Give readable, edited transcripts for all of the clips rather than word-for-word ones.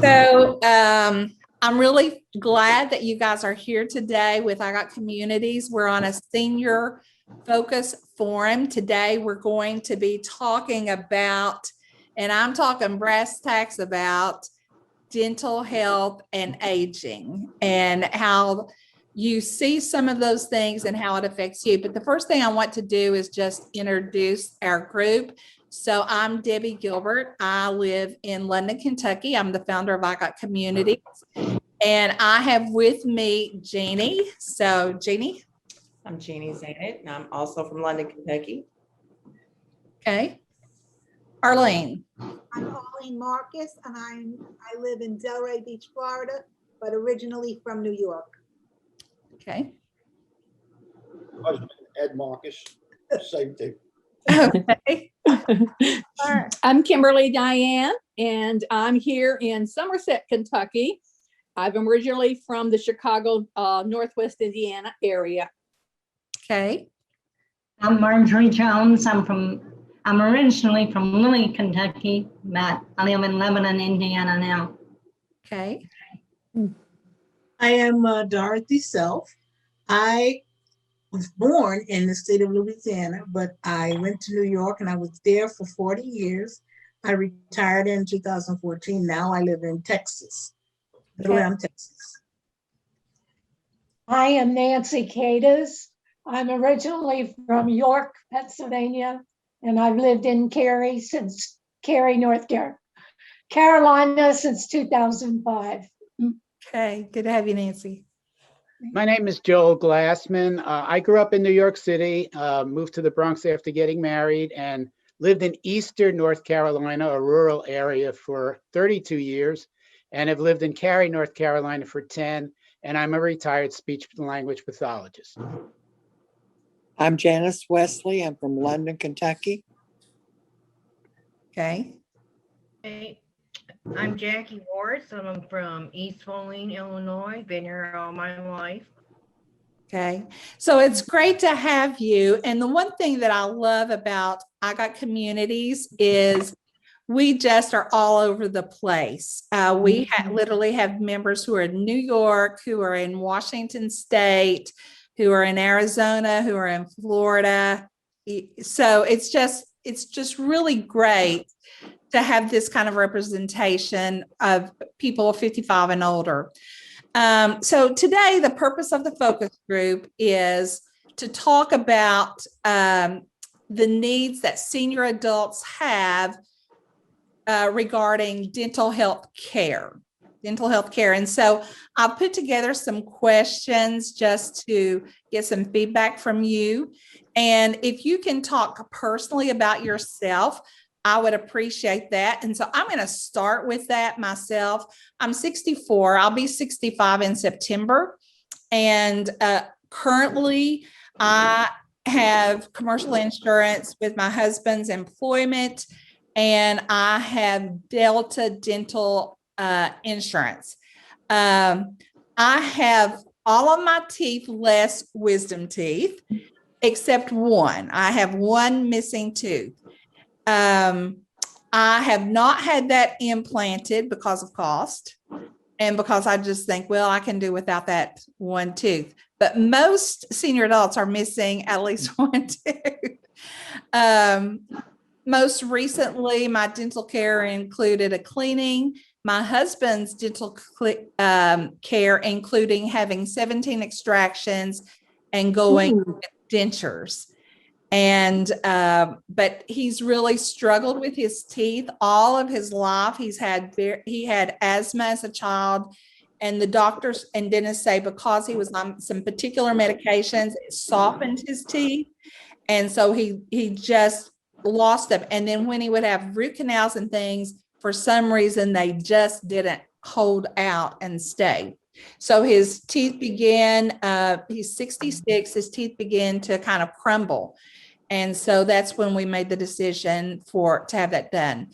So I'm really glad that you guys are here today with IGOT Communities. We're on a senior focus forum. Today we're going to be talking about, and I'm talking brass tacks about dental health and aging and how you see some of those things and how it affects you. But the first thing I want to do is just introduce our group. So I'm Debbie Gilbert. I live in London, Kentucky. I'm the founder of IGOT Communities. And I have with me Jeannie. So Jeannie. I'm Jeannie Zanet, and I'm also from London, Kentucky. Okay. Arlene. I'm Arlene Marcus, and I live in Delray Beach, Florida, but originally from New York. Okay. Husband, Ed Marcus, same thing. Okay. All right. I'm Kimberly Diane, and I'm here in Somerset, Kentucky. I'm originally from the Chicago, Northwest Indiana area. Okay. I'm Marjorie Jones. I'm originally from Louis, Kentucky, but I live in Lebanon, Indiana now. Okay. I am Dorothy Self. I was born in the state of Louisiana, but I went to New York and I was there for 40 years. I retired in 2014. Now I live in Texas, Middletown, Texas. I am Nancy Cadiz. I'm originally from York, Pennsylvania, and I've lived in Cary, North Carolina since 2005. Okay. Good to have you, Nancy. My name is Joel Glassman. I grew up in New York City, moved to the Bronx after getting married, and lived in Eastern North Carolina, a rural area, for 32 years, and have lived in Cary, North Carolina for 10, and I'm a retired speech and language pathologist. I'm Janice Wesley. I'm from London, Kentucky. Okay. Hey, I'm Jackie Ward. I'm from East Moline, Illinois. Been here all my life. Okay. So it's great to have you. And the one thing that I love about IGOT Communities is we just are all over the place. We literally have members who are in New York, who are in Washington State, who are in Arizona, who are in Florida. So it's just really great to have this kind of representation of people 55 and older. So today, the purpose of the focus group is to talk about the needs that senior adults have regarding dental health care. And so I'll put together some questions just to get some feedback from you. And if you can talk personally about yourself, I would appreciate that. And so I'm going to start with that myself. I'm 64. I'll be 65 in September. And currently, I have commercial insurance with my husband's employment, and I have Delta dental insurance. I have all of my teeth less wisdom teeth, except one. I have one missing tooth. I have not had that implanted because of cost and because I just think, well, I can do without that one tooth. But most senior adults are missing at least one tooth. Most recently, my dental care included a cleaning. My husband's dental care, including having 17 extractions and going with dentures. And, but he's really struggled with his teeth all of his life. He had asthma as a child, and the doctors and dentists say because he was on some particular medications, it softened his teeth. And so he just lost them. And then when he would have root canals and things, for some reason, they just didn't hold out and stay. So his teeth began, he's 66, his teeth began to kind of crumble. And so that's when we made the decision to have that done.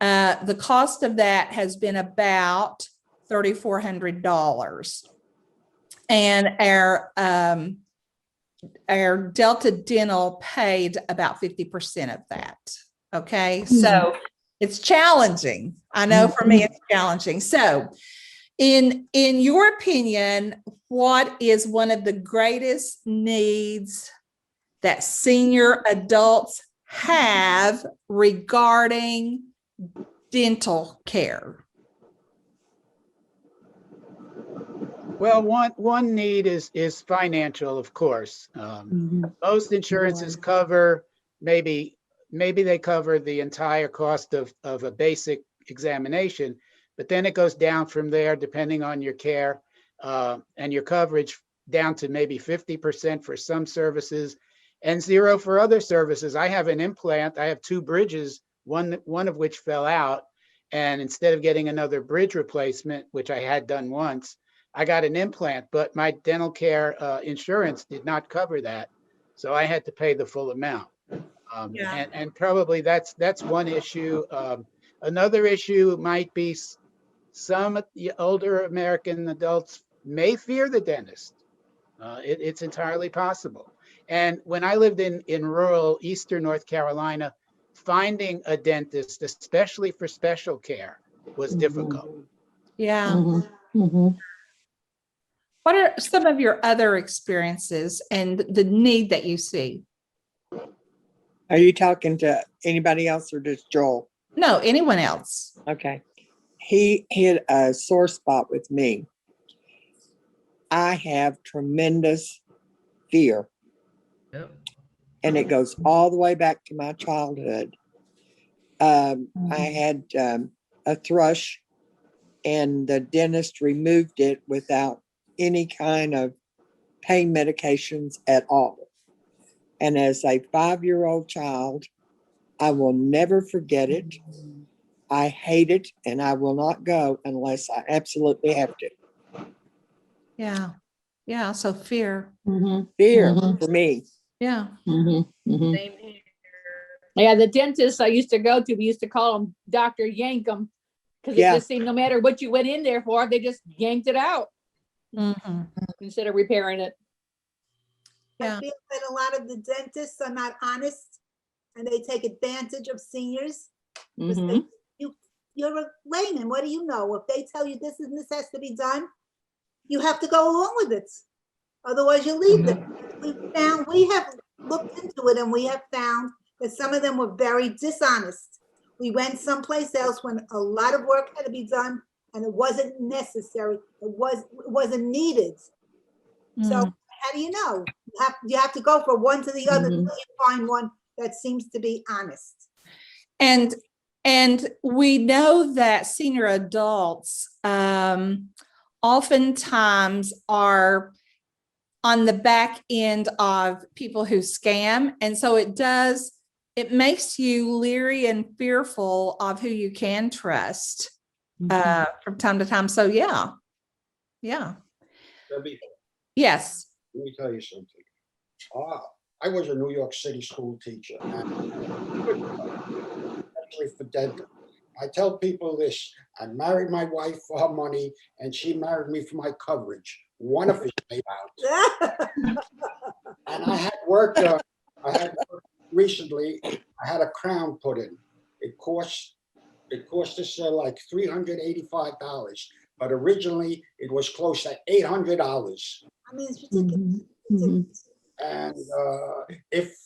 The cost of that has been about $3,400. And our Delta Dental paid about 50% of that. Okay. So It's challenging. I know for me, it's challenging. So in your opinion, what is one of the greatest needs that senior adults have regarding dental care? Well, one need is financial, of course. Most insurances cover maybe they cover the entire cost of a basic examination, but then it goes down from there depending on your care and your coverage, down to maybe 50% for some services and 0 for other services. I have an implant. I have 2 bridges, one of which fell out, and instead of getting another bridge replacement, which I had done once, I got an implant, but my dental care insurance did not cover that. So I had to pay the full amount. And probably that's one issue. Another issue might be some older American adults may fear the dentist. It's entirely possible. And when I lived in rural Eastern North Carolina, finding a dentist, especially for special care, was difficult. Yeah. What are some of your other experiences and the need that you see? Are you talking to anybody else or just Joel? No, anyone else. Okay. He hit a sore spot with me. I have tremendous fear, and it goes all the way back to my childhood. I had a thrush, and the dentist removed it without any kind of pain medications at all. And as a 5-year-old child, I will never forget it. I hate it, and I will not go unless I absolutely have to. Yeah. Yeah. So fear. Fear for me. Yeah. Same here. Yeah, the dentist I used to go to, we used to call him Dr. Yankum, because it Yeah. just seemed no matter what you went in there for, they just yanked it out instead of repairing it. Yeah. I feel that a lot of the dentists are not honest and they take advantage of seniors. Because you're a layman. What do you know? If they tell you this has to be done, you have to go along with it. Otherwise, you leave them. We have looked into it, and we have found that some of them were very dishonest. We went someplace else when a lot of work had to be done, and it wasn't necessary. It wasn't needed. So how do you know? You have to go from one to the other until you find one that seems to be honest. And we know that senior adults oftentimes are on the back end of people who scam. And so it makes you leery and fearful of who you can trust from time to time. So yeah. Debbie, Yes. let me tell you something. I was a New York City school teacher, and especially for dental. I tell people this: I married my wife for her money, and she married me for my coverage. One of it made out. And I had work done. Recently. I had a crown put in. It cost us like $385, but originally it was close to $800. I mean, it's ridiculous. And if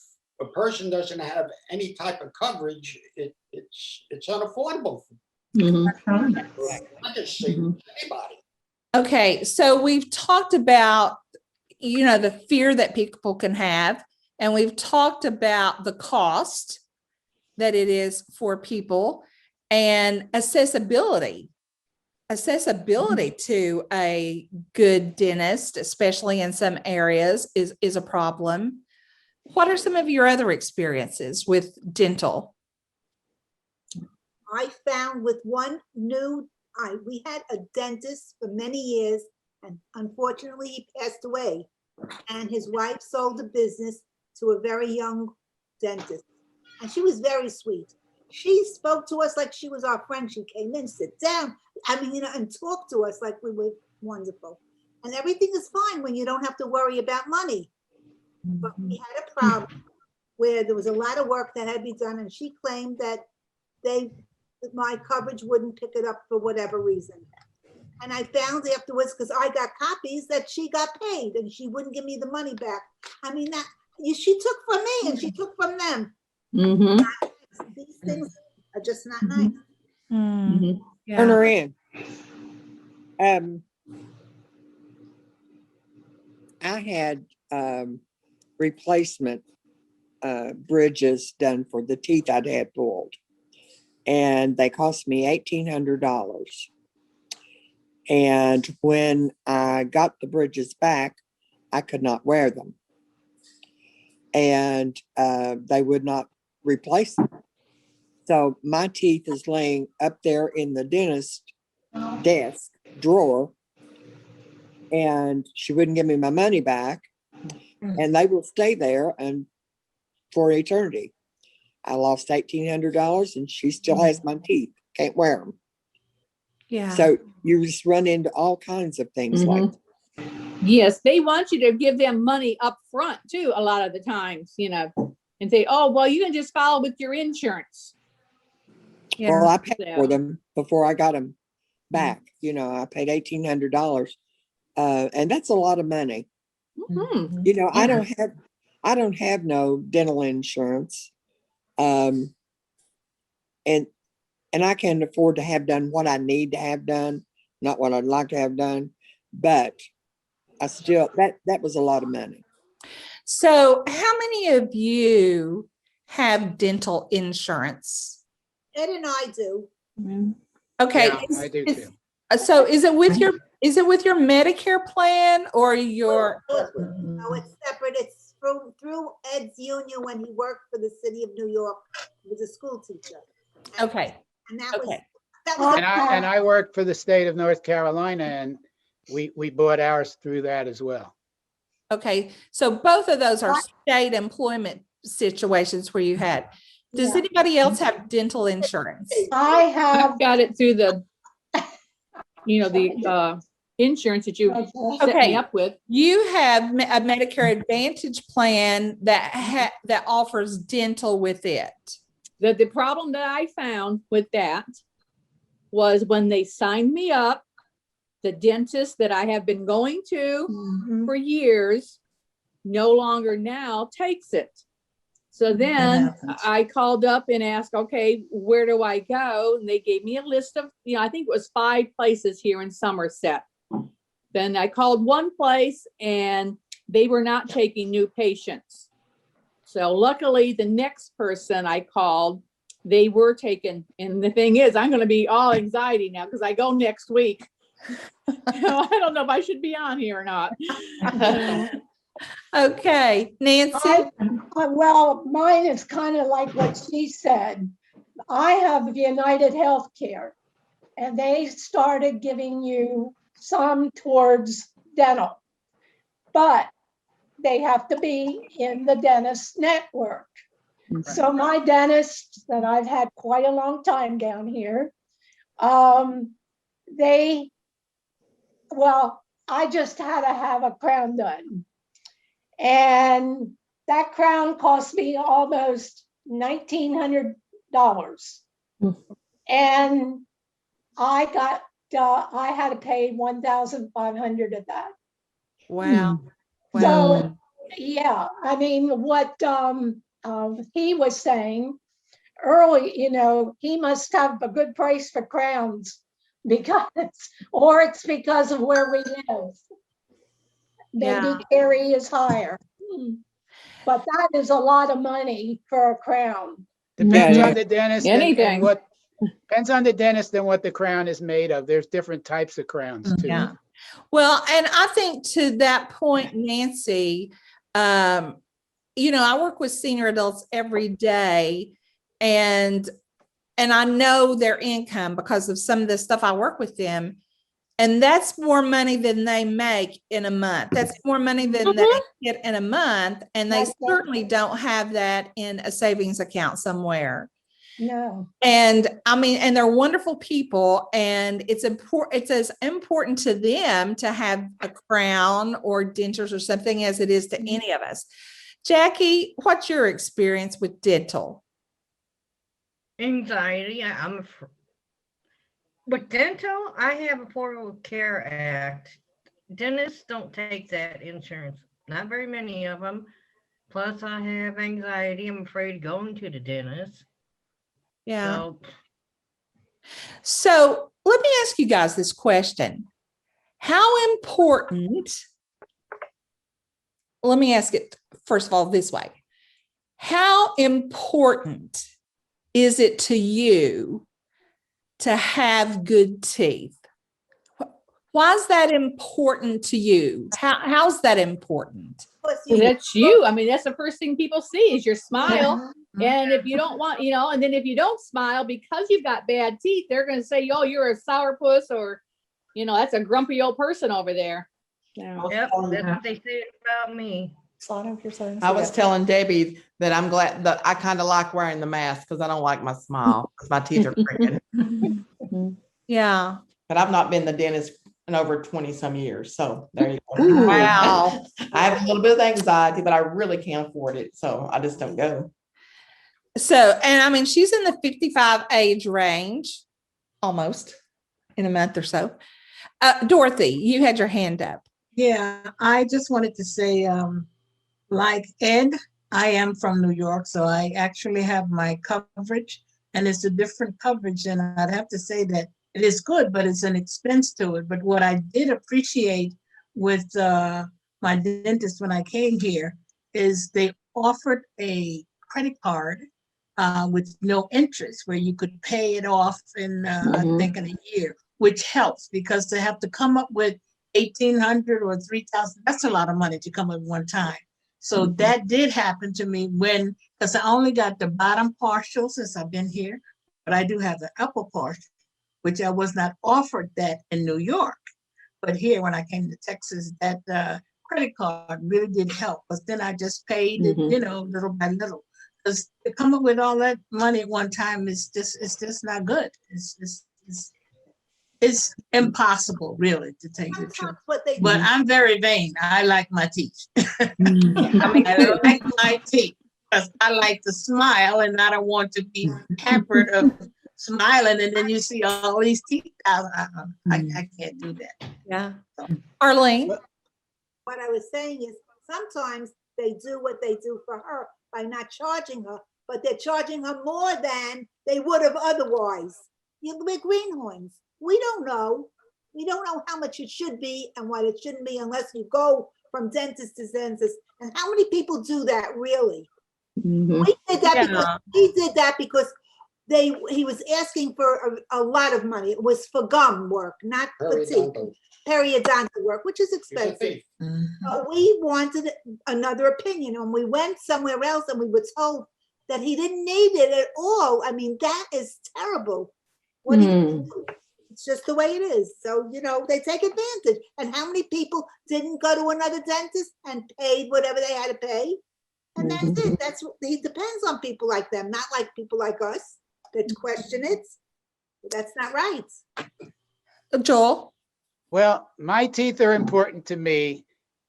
a person doesn't have any type of coverage, it's unaffordable. I just say anybody. Okay, so we've talked about, the fear that people can have, and we've talked about the cost that it is for people and accessibility to a good dentist, especially in some areas, is a problem. What are some of your other experiences with dental? I found with we had a dentist for many years, and unfortunately he passed away, and his wife sold the business to a very young dentist, and she was very sweet. She spoke to us like she was our friend. She came in, sit down, and talked to us like we were wonderful. And everything is fine when you don't have to worry about money. But we had a problem where there was a lot of work that had to be done, and she claimed that they my coverage wouldn't pick it up for whatever reason. And I found afterwards, because I got copies, that she got paid and she wouldn't give me the money back. I mean, she took from me and she took from them. Mhm. These things are just not nice. Mhm. Turn her in. I had replacement bridges done for the teeth I'd had pulled, and they cost me $1,800. And when I got the bridges back, I could not wear them, and they would not replace them. So my teeth is laying up there in the dentist desk drawer, and she wouldn't give me my money back, and they will stay there and for eternity. I lost $1,800 and she still has my teeth. Can't wear them. Yeah. So you just run into all kinds of things like that. Yes, they want you to give them money up front too, a lot of the times, you know, and say, oh, well, you can just follow with your insurance. Well, I paid So- for them before I got them back. You know, I paid $1,800, and that's a lot of money. Mhm. You know, I don't have no dental insurance, and I can afford to have done what I need to have done, not what I'd like to have done, but I still that was a lot of money. So how many of you have dental insurance? Ed and I do. Okay. Yeah, I do too. So is it with your Medicare plan or your? No, it's separate. It's through Ed's union when he worked for the city of New York. He was a school teacher. Okay. And that was Okay. And I work for the state of North Carolina, and we bought ours through that as well. Okay. So both of those are state employment situations where you had. Does Yeah. anybody else have dental insurance? I have, I've got it through the, the insurance that you set me Okay. up with. You have a Medicare Advantage plan that offers dental with it. The problem that I found with that was when they signed me up, the dentist that I have been going to for years no longer now takes it. So then I called up and asked, okay, where do I go? And they gave me a list of, I think it was 5 places here in Somerset. Then I called one place and they were not taking new patients. So luckily the next person I called, they were taken. And the thing is, I'm going to be all anxiety now because I go next week. I don't know if I should be on here or not. Okay, Nancy. well, mine is kind of like what she said. I have United Healthcare, and they started giving you some towards dental, but they have to be in the dentist network. So my dentist that I've had quite a long time down here, I just had to have a crown done. And that crown cost me almost $1,900. And I had to pay $1,500 of that. Wow. So, yeah, I mean, what he was saying early, he must have a good price for crowns or it's because of where we live. Maybe Cary is higher. But that is a lot of money for a crown. Depends on the dentist Anything. and depends on the dentist and what the crown is made of. There's different types of crowns too. Yeah. Well, and I think to that point, Nancy, I work with senior adults every day, and I know their income because of some of the stuff I work with them. And that's more money than they make in a month. That's more money than they get in a month. And they certainly don't have that in a savings account somewhere. No. And I mean, and they're wonderful people, and it's as important to them to have a crown or dentures or something as it is to any of us. Jackie, what's your experience with dental? anxiety. With dental, I have Affordable Care Act. Dentists don't take that insurance. Not very many of them. Plus, I have anxiety. I'm afraid of going to the dentist. Yeah. So, So let me ask you guys this question. How important, let me ask it first of all this way. How important is it to you to have good teeth? Why is that important to you? How's that important? That's you. I mean, that's the first thing people see is your smile. And if you don't want, and then if you don't smile because you've got bad teeth, they're going to say, oh, you're a sourpuss, or, that's a grumpy old person over there. Yeah. yep, that's what they said about me. I was telling Debbie that I'm glad that I kind of like wearing the mask because I don't like my smile because my teeth are crooked. Yeah. But I've not been to the dentist in over 20 some years. So there you go. Wow. I have a little bit of anxiety, but I really can't afford it. So I just don't go. So, and I mean, she's in the 55 age range, almost in a month or so. Dorothy, you had your hand up. Yeah, I just wanted to say, like Ed, I am from New York, so I actually have my coverage, and it's a different coverage. And I'd have to say that it is good, but it's an expense to it. But what I did appreciate with my dentist when I came here is they offered a credit card with no interest, where you could pay it off in, I think, in a year, which helps because to have to come up with $1,800 or $3,000, that's a lot of money to come at one time. So that did happen to me because I only got the bottom partial since I've been here, but I do have the upper partial, which I was not offered that in New York. But here, when I came to Texas, that credit card really did help. But then I just paid it, little by little. Because to come up with all that money at one time it's just not good. It's impossible, really, to take the truth. But I'm very vain. I like my teeth. I like my teeth because I like to smile, and I don't want to be hampered of smiling, and then you see all these teeth out. I can't do that. Yeah. Arlene? What I was saying is sometimes they do what they do for her by not charging her, but they're charging her more than they would have otherwise. We're greenhorns. We don't know. We don't know how much it should be and what it shouldn't be unless you go from dentist to dentist. And how many people do that really? We did that because he did that because he was asking for a lot of money. It was for gum work, not for teeth. Periodontal work, which is expensive. But we wanted another opinion, and we went somewhere else and we were told that he didn't need it at all. I mean, that is terrible. What do you do? It's just the way it is. So, they take advantage. And how many people didn't go to another dentist and paid whatever they had to pay? And that's it. He depends on people like them, not like people like us that question it. That's not right. Joel? Well, my teeth are important to me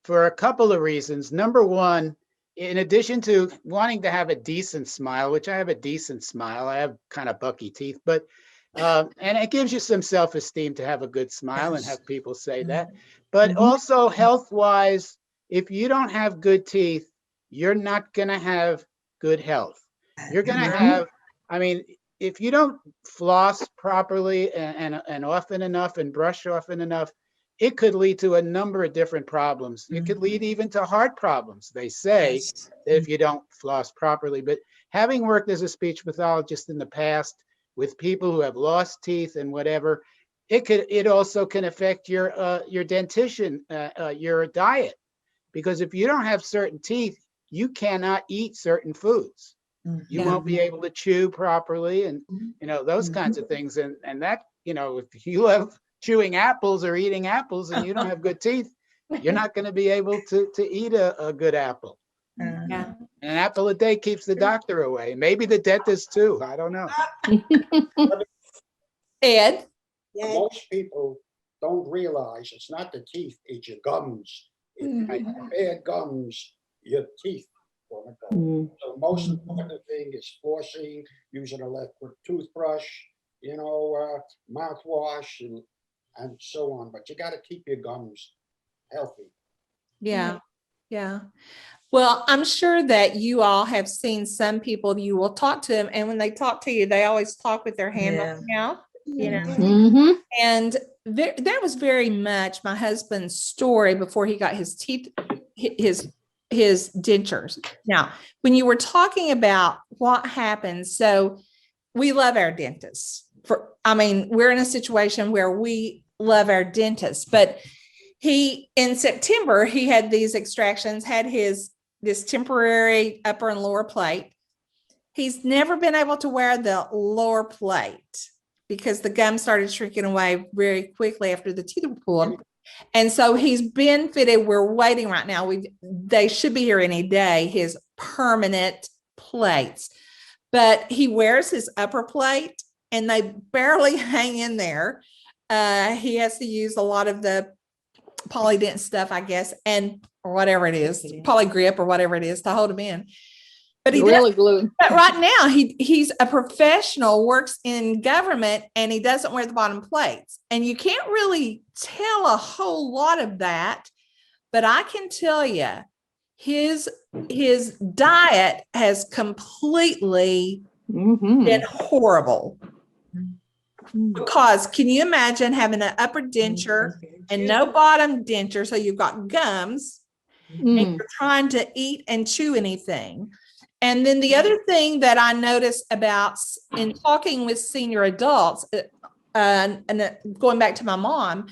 for a couple of reasons. Number one, in addition to wanting to have a decent smile, which I have a decent smile, I have kind of bucky teeth, but and it gives you some self-esteem to have a good smile and have people say that. But also health-wise, if you don't have good teeth, you're not going to have good health. You're going to have, if you don't floss properly and often enough and brush often enough, it could lead to a number of different problems. It could lead even to heart problems, they say, if you don't floss properly. But having worked as a speech pathologist in the past with people who have lost teeth and whatever, it also can affect your dentition, your diet. Because if you don't have certain teeth, you cannot eat certain foods. You won't be able to chew properly and, those kinds of things. And that, if you have chewing apples or eating apples and you don't have good teeth, you're not going to be able to eat a good apple. Yeah. An apple a day keeps the doctor away. Maybe the dentist too. I don't know. Ed? Most people don't realize it's not the teeth, it's your gums. If you have bad gums, your teeth gonna go. So most important thing is flossing, using a electric toothbrush, mouthwash and so on. But you got to keep your gums healthy. Yeah. Yeah. Well, I'm sure that you all have seen some people, you will talk to them, and when they talk to you, they always talk with their hand on their mouth, and that was very much my husband's story before he got his teeth, his dentures. Now, when you were talking about what happens, so we love our dentists. We're in a situation where we love our dentists, but in September, he had these extractions, had this temporary upper and lower plate. He's never been able to wear the lower plate because the gum started shrinking away very quickly after the teeth were pulled. And so he's been fitted. We're waiting right now. They should be here any day, his permanent plates. But he wears his upper plate and they barely hang in there. He has to use a lot of the polydent stuff, I guess, or whatever it is, polygrip or whatever it is to hold him in. But Gorilla Glue. But right now he's a professional, works in government, and he doesn't wear the bottom plates. And you can't really tell a whole lot of that, but I can tell you his diet has completely been horrible. Because can you imagine having an upper denture and no bottom denture? So you've got gums and you're trying to eat and chew anything. And then the other thing that I noticed about in talking with senior adults, and going back to my mom,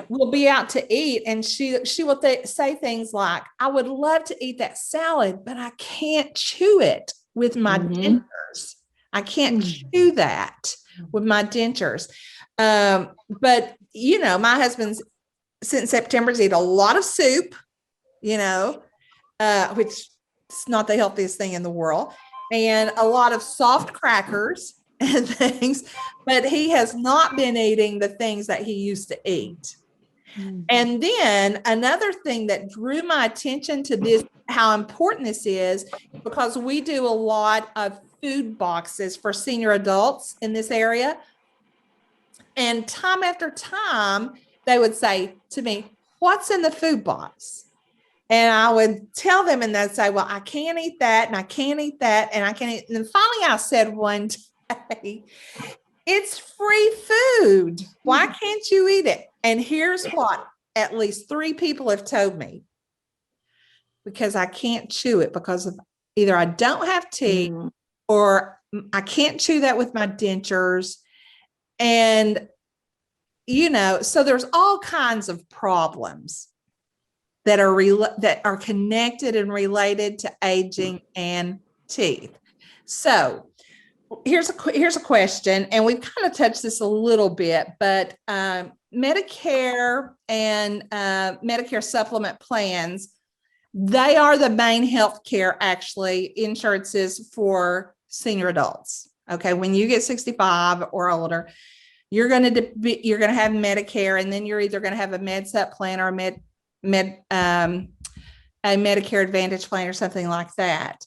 we'll be out to eat and she will say things like, I would love to eat that salad, but I can't chew it with my dentures. I can't chew that with my dentures. But my husband's since September's eat a lot of soup, which is not the healthiest thing in the world, and a lot of soft crackers and things, but he has not been eating the things that he used to eat. And then another thing that drew my attention to this, how important this is, because we do a lot of food boxes for senior adults in this area. And time after time, they would say to me, what's in the food box? And I would tell them, and they'd say, well, I can't eat that, and I can't eat that, and I can't eat. And then finally I said one day, it's free food. Why can't you eat it? And here's what at least 3 people have told me. Because I can't chew it, because of either I don't have teeth or I can't chew that with my dentures. And, so there's all kinds of problems that are connected and related to aging and teeth. So here's a question, and we've kind of touched this a little bit, but Medicare and Medicare supplement plans, they are the main health care insurances for senior adults. Okay, when you get 65 or older, you're going to have Medicare, and then you're either going to have a MedSup plan or a Medicare Advantage plan or something like that.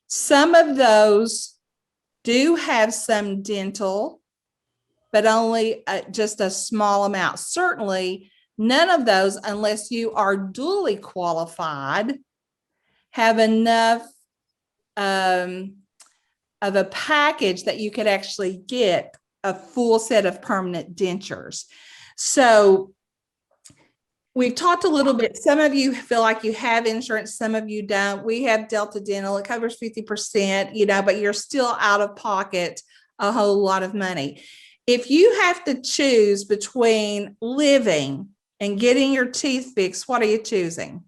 Some of those do have some dental, but only just a small amount. Certainly, none of those, unless you are dually qualified, have enough of a package that you could actually get a full set of permanent dentures. So we've talked a little bit. Some of you feel like you have insurance, some of you don't. We have Delta Dental. It covers 50%, but you're still out of pocket a whole lot of money. If you have to choose between living and getting your teeth fixed, what are you choosing?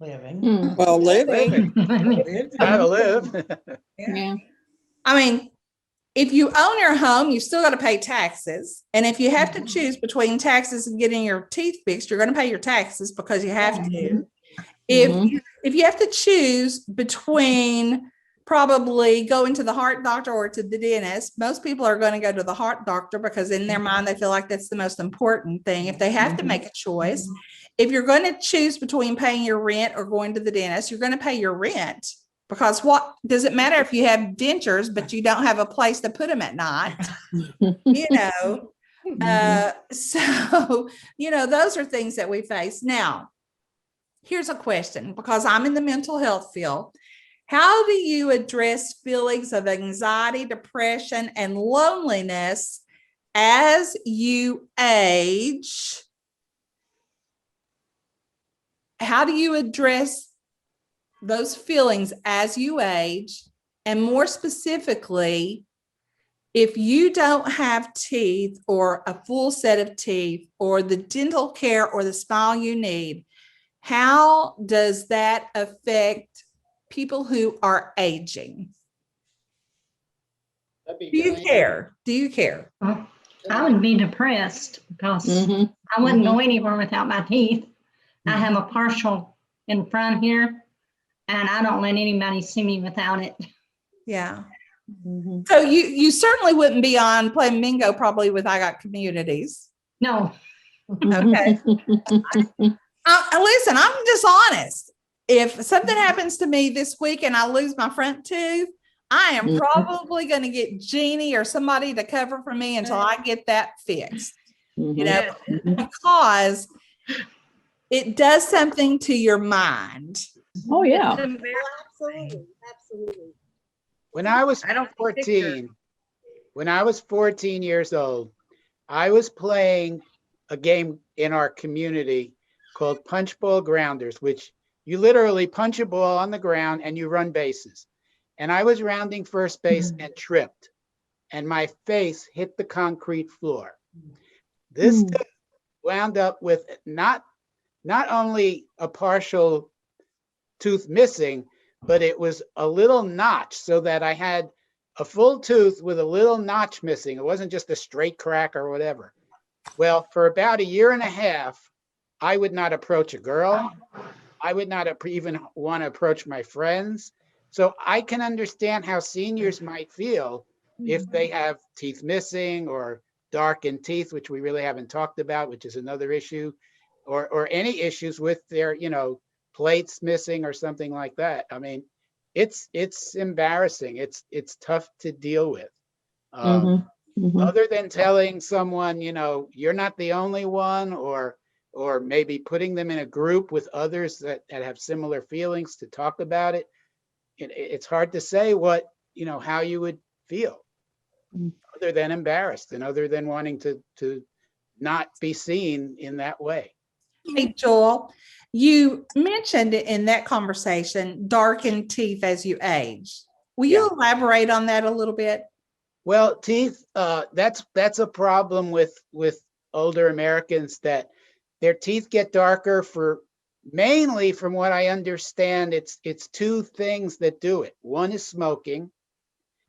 Living. Well, living. Gotta live. Yeah. If you own your home, you still got to pay taxes. And if you have to choose between taxes and getting your teeth fixed, you're going to pay your taxes because you have to. If you have to choose between probably going to the heart doctor or to the dentist. Most people are going to go to the heart doctor because in their mind, they feel like that's the most important thing. If they have to make a choice, if you're going to choose between paying your rent or going to the dentist, you're going to pay your rent, because what does it matter if you have dentures, but you don't have a place to put them at night, you know? So, you know, those are things that we face. Now, here's a question, because I'm in the mental health field. How do you address feelings of anxiety, depression, and loneliness as you age? How do you address those feelings as you age? And more specifically, if you don't have teeth or a full set of teeth or the dental care or the smile you need, how does that affect people who are aging? Do you care? Do you care? I would be depressed because I wouldn't go anywhere without my teeth. I have a partial in front here, and I don't let anybody see me without it. Yeah. So you certainly wouldn't be on playing bingo probably with IGOT Communities. No. Okay. Listen, I'm just honest. If something happens to me this week and I lose my front tooth, I am probably going to get Jeannie or somebody to cover for me until I get that fixed. You know, because it does something to your mind. Oh, yeah. Absolutely. Absolutely. When I was 14 years old, I was playing a game in our community called Punch Ball Grounders, which you literally punch a ball on the ground and you run bases. And I was rounding first base and tripped, and my face hit the concrete floor. This wound up with not only a partial tooth missing, but it was a little notch, so that I had a full tooth with a little notch missing. It wasn't just a straight crack or whatever. Well, for about a year and a half, I would not approach a girl. I would not even want to approach my friends. So I can understand how seniors might feel if they have teeth missing or darkened teeth, which we really haven't talked about, which is another issue, or any issues with their, you know, plates missing or something like that. I mean, it's embarrassing. It's tough to deal with. Other than telling someone, you know, you're not the only one, or maybe putting them in a group with others that have similar feelings to talk about it. It's hard to say what, you know, how you would feel, other than embarrassed and other than wanting to not be seen in that way. Hey, Joel, you mentioned in that conversation darkened teeth as you age. Will you elaborate on that a little bit? Well, teeth, that's a problem with older Americans, that their teeth get darker for mainly, from what I understand, it's two things that do it. One is smoking,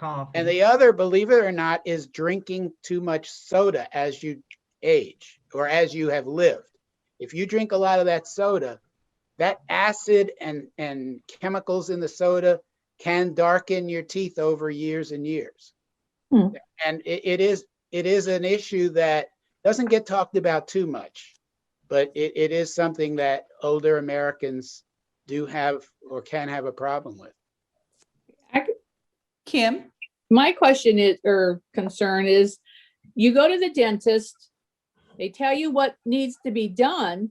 and the other, believe it or not, is drinking too much soda as you age or as you have lived. If you drink a lot of that soda, that acid and chemicals in the soda can darken your teeth over years and years. And it is an issue that doesn't get talked about too much, but it is something that older Americans do have or can have a problem with. Kim? My question is, or concern is, you go to the dentist, they tell you what needs to be done,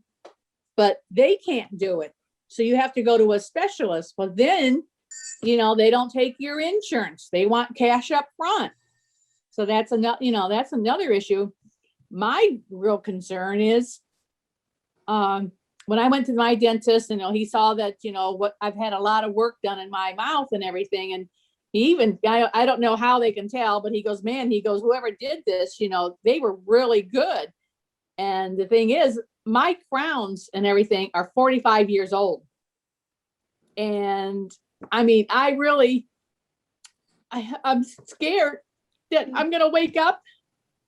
but they can't do it. So you have to go to a specialist. Well, then, you know, they don't take your insurance. They want cash up front. So that's another, you know, that's another issue. My real concern is, when I went to my dentist, you know, he saw that, you know, what I've had a lot of work done in my mouth and everything. And he even, I don't know how they can tell, but he goes, man, he goes, whoever did this, you know, they were really good. And the thing is, my crowns and everything are 45 years old. And I mean, I'm scared that I'm going to wake up,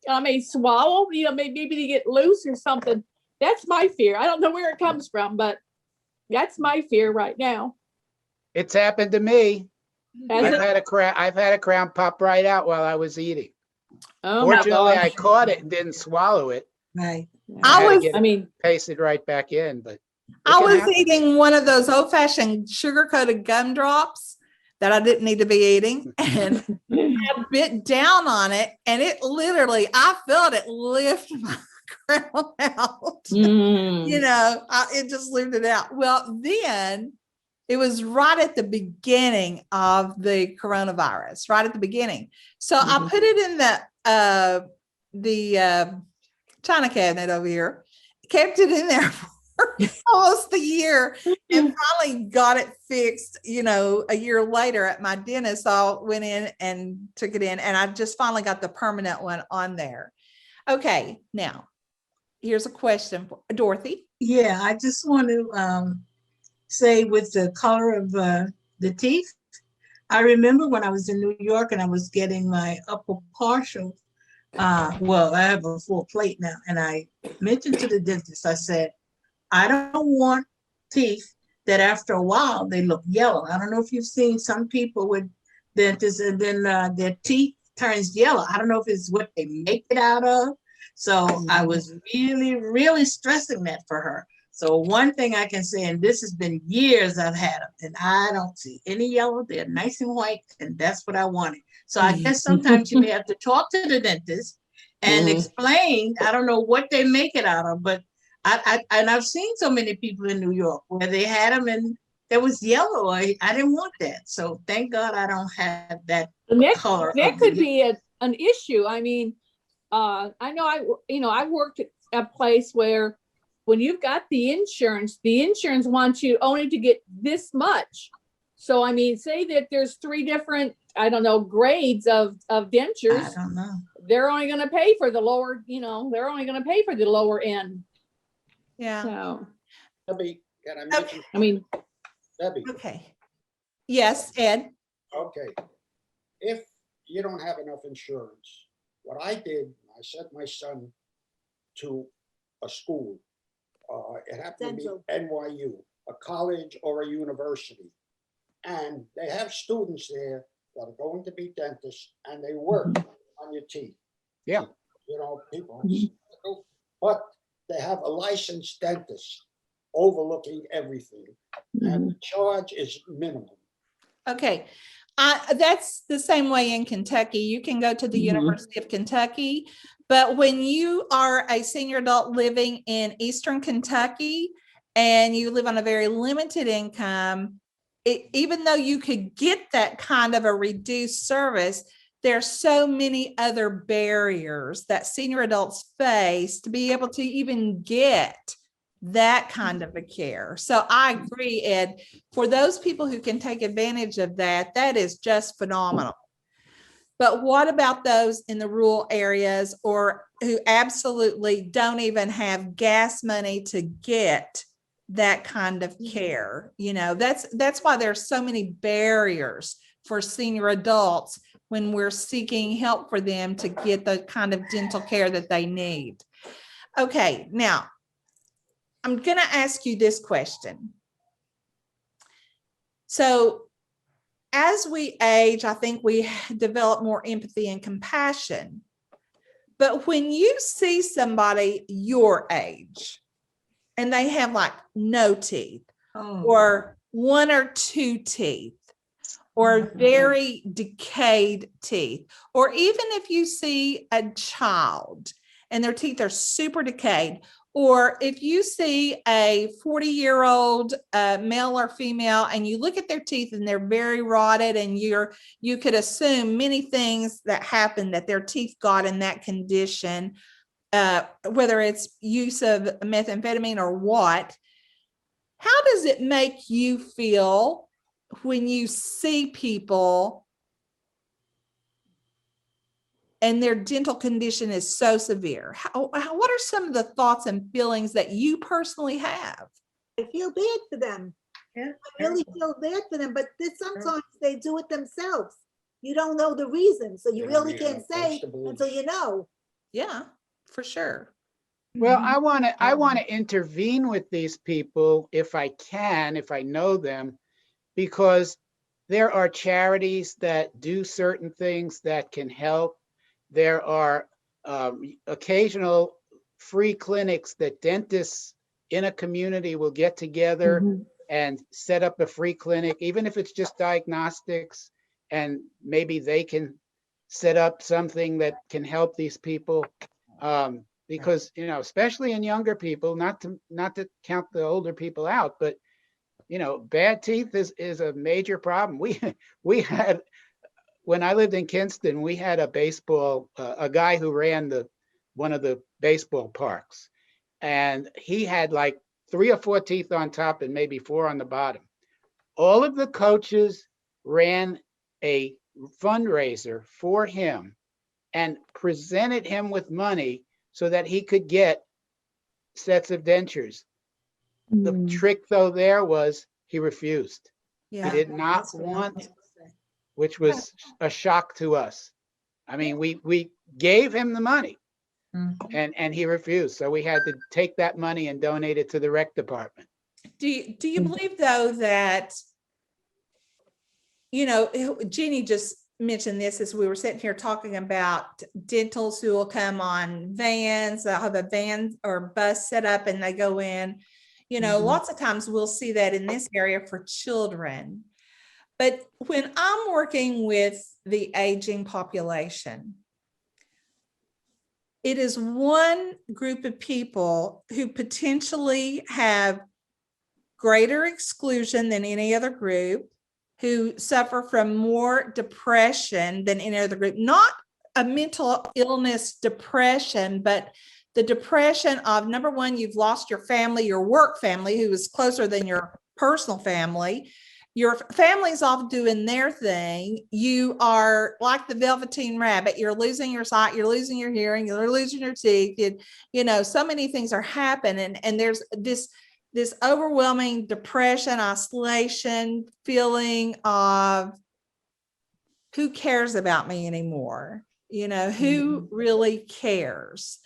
I may swallow, you know, maybe to get loose or something. That's my fear. I don't know where it comes from, but that's my fear right now. It's happened to me. Has it? I've had a crown pop right out while I was eating. Oh my Fortunately, I gosh. caught it and didn't swallow it. Right. I had to was- get I mean, pasted right back in, but I can was happen. eating one of those old-fashioned sugar-coated gumdrops that I didn't need to be eating, and I bit down on it, and it literally, I felt it lift my crown out. You know, it just lifted out. Well, then it was right at the beginning of the coronavirus, right at the beginning. So I put it in the china cabinet over here, kept it in there for almost a year, and finally got it fixed, you know, a year later at my dentist. I went in and took it in, and I just finally got the permanent one on there. Okay, now here's a question for Dorothy. Yeah, I just want to say with the color of the teeth, I remember when I was in New York and I was getting my upper partial. Well, I have a full plate now, and I mentioned to the dentist, I said, I don't want teeth that after a while they look yellow. I don't know if you've seen some people with dentists and then their teeth turns yellow. I don't know if it's what they make it out of. So I was really, really stressing that for her. So one thing I can say, and this has been years I've had them, and I don't see any yellow. They're nice and white, and that's what I wanted. So I guess sometimes you may have to talk to the dentist and explain. I don't know what they make it out of, but I've seen so many people in New York where they had them and there was yellow. I didn't want that. So thank God I don't have that color. That could be an issue. I mean, I know I worked at a place where when you've got the insurance wants you only to get this much. So, I mean, say that there's 3 different, I don't know, grades of dentures. I don't know. They're only going to pay for the lower, they're only going to pay for the lower end. Yeah. So, Debbie, can I mention? I mean, Debbie, Okay. Yes, Ed. okay. If you don't have enough insurance, what I did, I sent my son to a school. It happened to be NYU, a college or a university. And they have students there that are going to be dentists, and they work on your teeth. Yeah. You know, people, but they have a licensed dentist overlooking everything, and the charge is minimum. Okay. That's the same way in Kentucky. You can go to the University of Kentucky, but when you are a senior adult living in Eastern Kentucky and you live on a very limited income, even though you could get that kind of a reduced service, there's so many other barriers that senior adults face to be able to even get that kind of a care. So I agree, Ed, for those people who can take advantage of that, that is just phenomenal. But what about those in the rural areas or who absolutely don't even have gas money to get that kind of care? You know, that's why there's so many barriers for senior adults when we're seeking help for them to get the kind of dental care that they need. Okay, now I'm going to ask you this question. So as we age, I think we develop more empathy and compassion. But when you see somebody your age and they have like no teeth or 1 or 2 teeth or very decayed teeth, or even if you see a child and their teeth are super decayed, or if you see a 40-year-old male or female and you look at their teeth and they're very rotted and you could assume many things that happened that their teeth got in that condition, whether it's use of methamphetamine or what, how does it make you feel when you see people and their dental condition is so severe? What are some of the thoughts and feelings that you personally have? I feel bad for them. Yeah. I really feel bad for them, but sometimes they do it themselves. You don't know the reason, so you really can't say until you know. Yeah, for sure. Well, I want to intervene with these people if I can, if I know them, because there are charities that do certain things that can help. There are occasional free clinics that dentists in a community will get together and set up a free clinic, even if it's just diagnostics, and maybe they can set up something that can help these people. Because, you know, especially in younger people, not to count the older people out, but, you know, bad teeth is a major problem. We had, when I lived in Kinston, we had a guy who ran one of the baseball parks, and he had like 3 or 4 teeth on top and maybe 4 on the bottom. All of the coaches ran a fundraiser for him and presented him with money so that he could get sets of dentures. The trick though there was he refused. Yeah. He did not want, which was a shock to us. I mean, we gave him the money and he refused. So we had to take that money and donate it to the rec department. Do you believe though that, you know, Jeannie just mentioned this as we were sitting here talking about dentals who will come on vans, they'll have a van or bus set up and they go in, you know, lots of times we'll see that in this area for children. But when I'm working with the aging population, it is one group of people who potentially have greater exclusion than any other group, who suffer from more depression than any other group, not a mental illness depression, but the depression of, number one, you've lost your family, your work family, who is closer than your personal family. Your family's off doing their thing. You are like the Velveteen Rabbit. You're losing your sight, you're losing your hearing, you're losing your teeth. You know, so many things are happening, and there's this overwhelming depression, isolation, feeling of who cares about me anymore? You know, who really cares?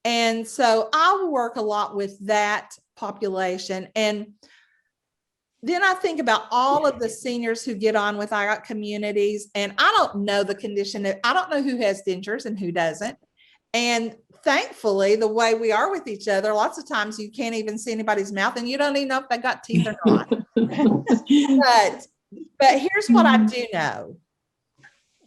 And so I will work a lot with that population. And then I think about all of the seniors who get on with IGOT Communities, and I don't know the condition. I don't know who has dentures and who doesn't. And thankfully, the way we are with each other, lots of times you can't even see anybody's mouth and you don't even know if they got teeth or not. But here's what I do know.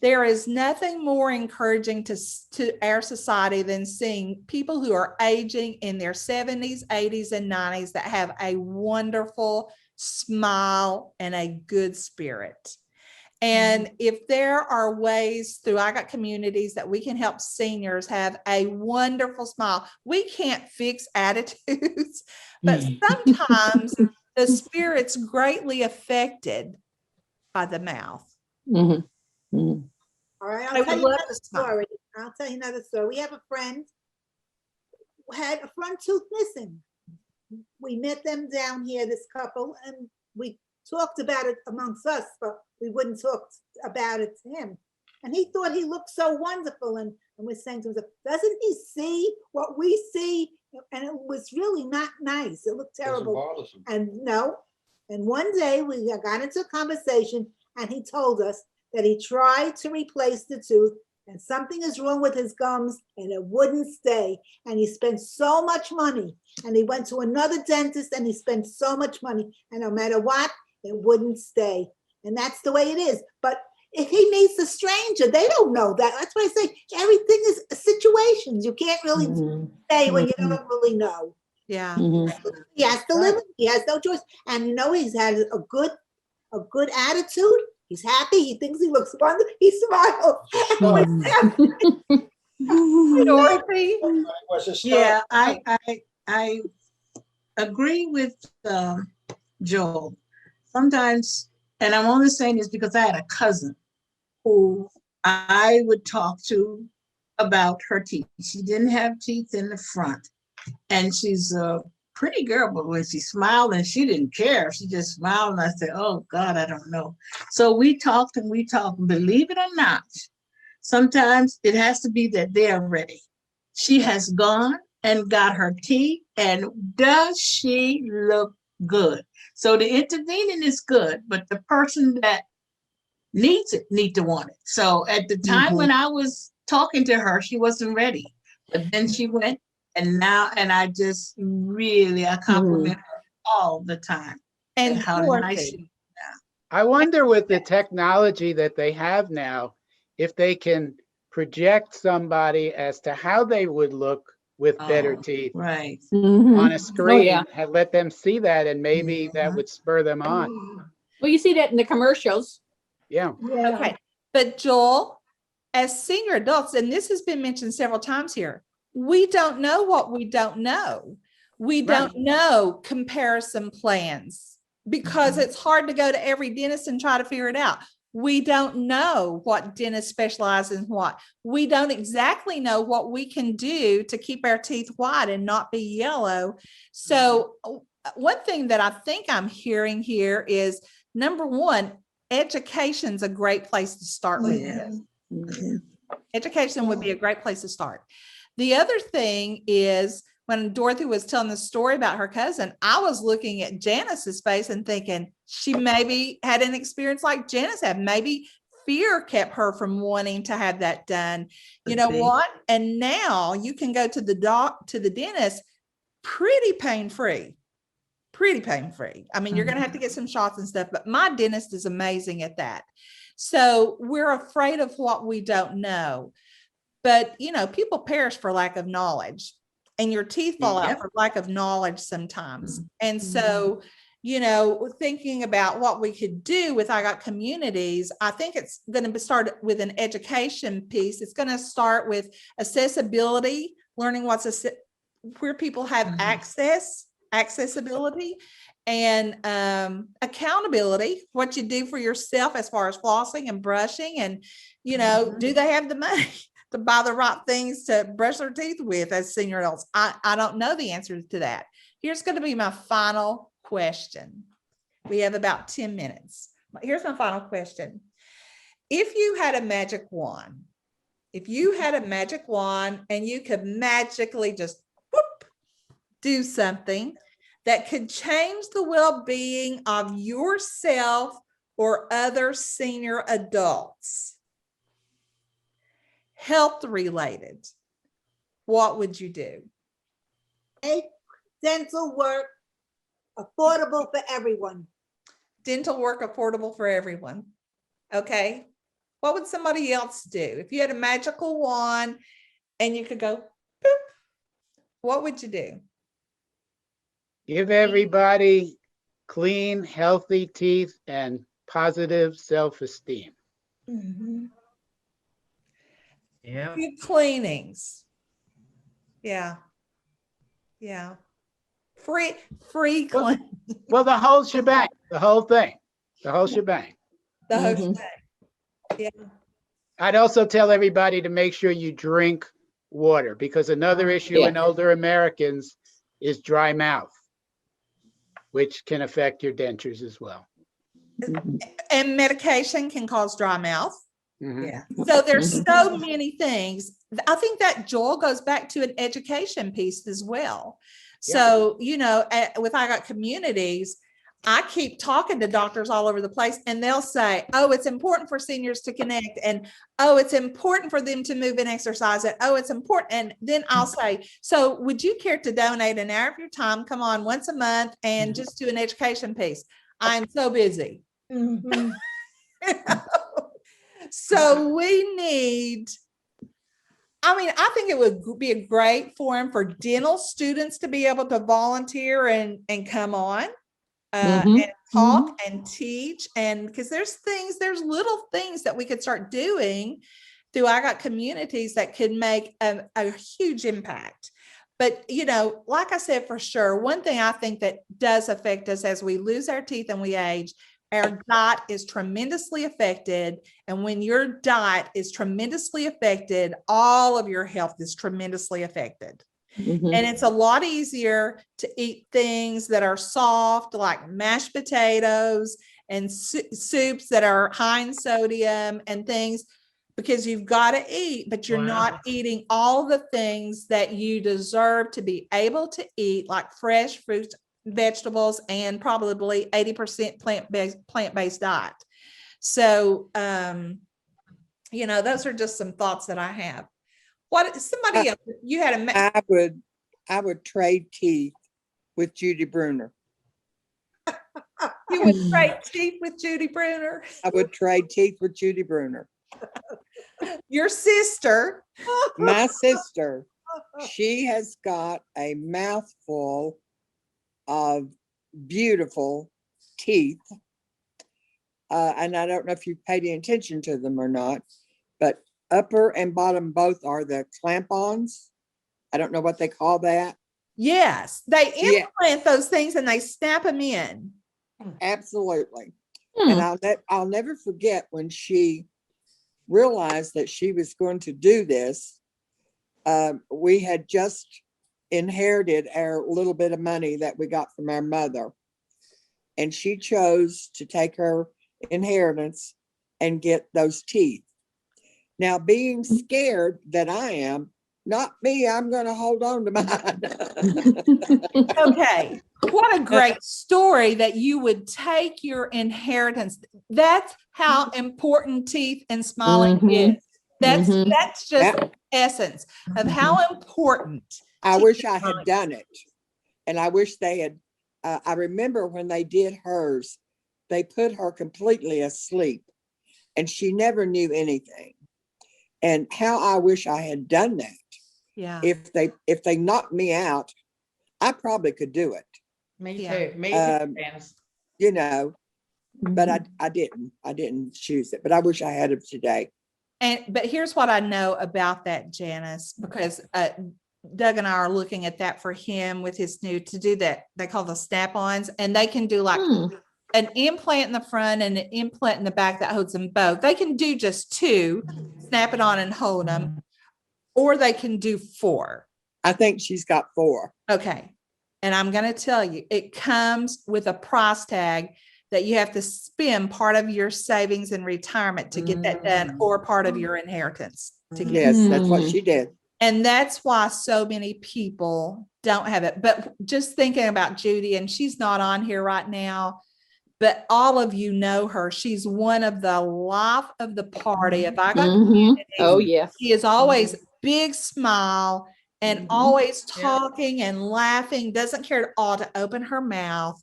There is nothing more encouraging to our society than seeing people who are aging in their 70s, 80s, and 90s that have a wonderful smile and a good spirit. And if there are ways through IGOT Communities that we can help seniors have a wonderful smile, we can't fix attitudes, but sometimes the spirit's greatly affected by the mouth. All right, I'll tell you another story. We have a friend who had a front tooth missing. We met them down here, this couple, and we talked about it amongst us, but we wouldn't talk about it to him. And he thought he looked so wonderful. And we're saying to himself, doesn't he see what we see? And it was really not nice. It looked terrible. And no. And one day we got into a conversation and he told us that he tried to replace the tooth and something is wrong with his gums and it wouldn't stay. And he spent so much money, and he went to another dentist and he spent so much money, and no matter what, it wouldn't stay. And that's the way it is. But if he meets a stranger, they don't know that. That's why I say everything is situations. You can't really say when you don't really know. Yeah. He has to live. He has no choice. And you know, he's had a good attitude. He's happy. He thinks he looks wonderful. He smiles. Dorothy? Yeah, I agree with Joel. Sometimes, and I'm only saying this because I had a cousin who I would talk to about her teeth. She didn't have teeth in the front, and she's a pretty girl, but when she smiled, and she didn't care, she just smiled, and I said, oh God, I don't know. So we talked and we talked. Believe it or not, sometimes it has to be that they're ready. She has gone and got her teeth, and does she look good? So the intervening is good, but the person that needs it, need to want it. So at the time when I was talking to her, she wasn't ready, but then she went, and I just really, I compliment her all the time. And how nice she. I wonder with the technology that they have now, if they can project somebody as to how they would look with better teeth Right. on a screen, yeah. and let them see that, and maybe that would spur them on. Well, you see that in the commercials. Yeah. Okay. But Joel, as senior adults, and this has been mentioned several times here, we don't know what we don't know. We don't know comparison plans because it's hard to go to every dentist and try to figure it out. We don't know what dentists specialize in what. We don't exactly know what we can do to keep our teeth white and not be yellow. So one thing that I think I'm hearing here is, number one, education's a great place to start with this. Education would be a great place to start. The other thing is, when Dorothy was telling the story about her cousin, I was looking at Janice's face and thinking she maybe had an experience like Janice had. Maybe fear kept her from wanting to have that done. You know what? And now you can go to the dentist pretty pain-free. Pretty pain-free. I mean, you're going to have to get some shots and stuff, but my dentist is amazing at that. So we're afraid of what we don't know. But, you know, people perish for lack of knowledge, and your teeth fall out for lack of knowledge sometimes. And so, you know, thinking about what we could do with IGOT Communities, I think it's going to start with an education piece. It's going to start with accessibility, learning where people have accessibility, and accountability, what you do for yourself as far as flossing and brushing, and, you know, do they have the money to buy the right things to brush their teeth with as senior adults? I don't know the answer to that. Here's going to be my final question. We have about 10 minutes. Here's my final question. If you had a magic wand, and you could magically just whoop, do something that could change the well-being of yourself or other senior adults, health related, what would you do? Make dental work affordable for everyone. Dental work affordable for everyone. Okay. What would somebody else do? If you had a magical wand and you could go, boop, what would you do? Give everybody clean, healthy teeth and positive self-esteem. Yeah. Few cleanings. Yeah. Free clean. Well, the whole shebang, the whole thing, the whole shebang. The whole shebang. Yeah. I'd also tell everybody to make sure you drink water, because another issue in older Americans is dry mouth, which can affect your dentures as well. And medication can cause dry mouth. Yeah. So there's so many things. I think that, Joel, goes back to an education piece as well. So, you know, with IGOT Communities, I keep talking to doctors all over the place, and they'll say, oh, it's important for seniors to connect, and oh, it's important for them to move and exercise, and oh, it's important. And then I'll say, so would you care to donate an hour of your time, come on once a month, and just do an education piece? I'm so busy. So we need, I mean, I think it would be a great forum for dental students to be able to volunteer and come on and talk and teach. And because there's little things that we could start doing through IGOT Communities that could make a huge impact. But, you know, like I said, for sure, one thing I think that does affect us as we lose our teeth and we age, our diet is tremendously affected. And when your diet is tremendously affected, all of your health is tremendously affected. And it's a lot easier to eat things that are soft, like mashed potatoes and soups that are high in sodium and things, because you've got to eat, but you're not eating all the things that you deserve to be able to eat, like fresh fruits, vegetables, and probably 80% plant-based diet. So, you know, those are just some thoughts that I have. What, somebody else, you had a, I would trade teeth with Judy Bruner. you would trade teeth with Judy Bruner? I would trade teeth with Judy Bruner. Your sister. My sister, she has got a mouthful of beautiful teeth. And I don't know if you've paid any attention to them or not, but upper and bottom both are the clamp-ons. I don't know what they call that. Yes, they implant those things and they snap them in. Absolutely. And I'll never forget when she realized that she was going to do this. We had just inherited our little bit of money that we got from our mother, and she chose to take her inheritance and get those teeth. Now, being scared that I am, not me, I'm going to hold on to mine. Okay. What a great story that you would take your inheritance. That's how important teeth and smiling is. That's just the essence of how important. I wish I had done it. And I wish they had. I remember when they did hers, they put her completely asleep and she never knew anything. And how I wish I had done that. Yeah. If they knocked me out, I probably could do it. Me too. Yeah. Me too, Janice. You know, but I didn't choose it, but I wish I had it today. But here's what I know about that, Janice, because Doug and I are looking at that for him with his new, to do that. They call the snap-ons, and they can do like an implant in the front and an implant in the back that holds them both. They can do just 2, snap it on and hold them, or they can do 4. I think she's got 4. Okay. And I'm going to tell you, it comes with a price tag that you have to spend part of your savings and retirement to get that done, or part of your inheritance to get. Yes, that's what she did. And that's why so many people don't have it. But just thinking about Judy, and she's not on here right now, but all of you know her. She's one of the life of the party. If I got Oh, yes. she is always big smile and always talking and laughing, doesn't care at all to open her mouth.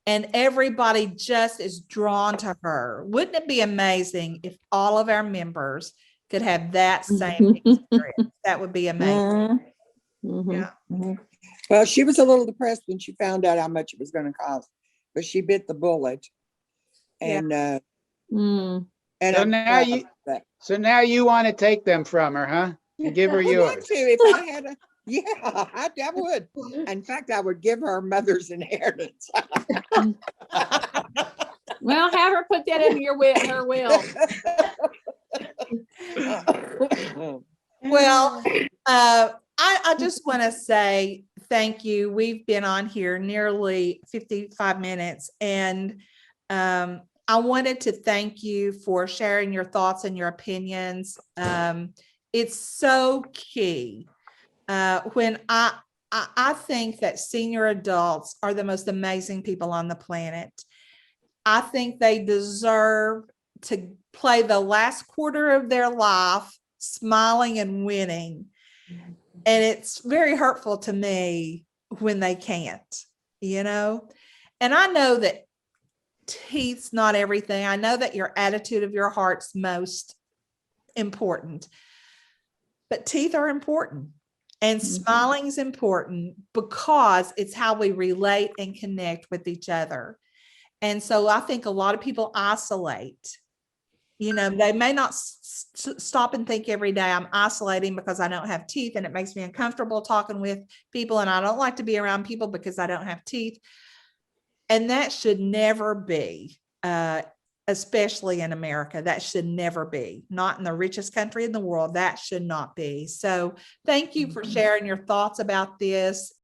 And everybody just is drawn to her. Wouldn't it be amazing if all of our members could have that same experience? That would be amazing. Yeah. Well, she was a little depressed when she found out how much it was going to cost, but she bit the bullet. And and so now you want to take them from her, huh? And give her yours. If I had I would. In fact, I would give her mother's inheritance. Well, have her put that in your will, her will. Well, I just want to say thank you. We've been on here nearly 55 minutes, and I wanted to thank you for sharing your thoughts and your opinions. It's so key. When I think that senior adults are the most amazing people on the planet. I think they deserve to play the last quarter of their life smiling and winning. And it's very hurtful to me when they can't, you know. And I know that teeth's not everything. I know that your attitude of your heart's most important, but teeth are important. And smiling is important because it's how we relate and connect with each other. And so I think a lot of people isolate. You know, they may not stop and think every day, I'm isolating because I don't have teeth and it makes me uncomfortable talking with people, and I don't like to be around people because I don't have teeth. And that should never be, especially in America. That should never be. Not in the richest country in the world. That should not be. So thank you for sharing your thoughts about this.